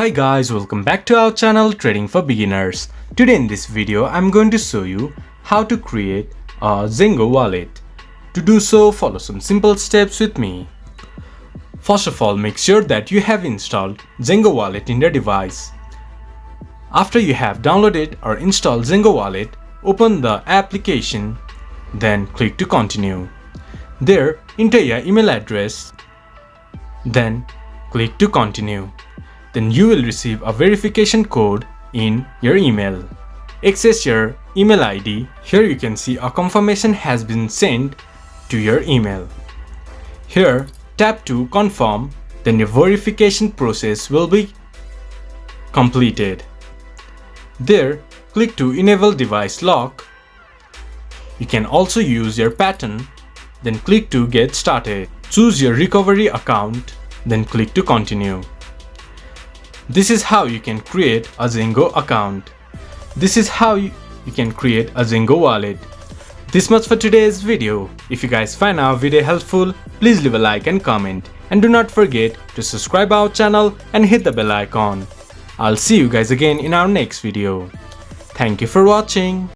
Hi guys, welcome back to our channel Trading for Beginners. Today in this video I'm going to show you how to create a Zengo wallet. To do so, follow some simple steps with me. First of all, make sure that you have installed Zengo wallet in your device. After you have downloaded or installed Zengo wallet, open the application, then click to continue. There, enter your email address, then click to continue. Then you will receive a verification code in your email. Access your email ID. Here you can see a confirmation has been sent to your email. Here, tap to confirm, then your verification process will be completed. There, click to enable device lock. You can also use your pattern, then click to get started. Choose your recovery account, then click to continue. This is how you can create a Zengo account. This is how you can create a Zengo wallet. This much for today's video. If you guys find our video helpful, please leave a like and comment. And do not forget to subscribe our channel and hit the bell icon. I'll see you guys again in our next video. Thank you for watching.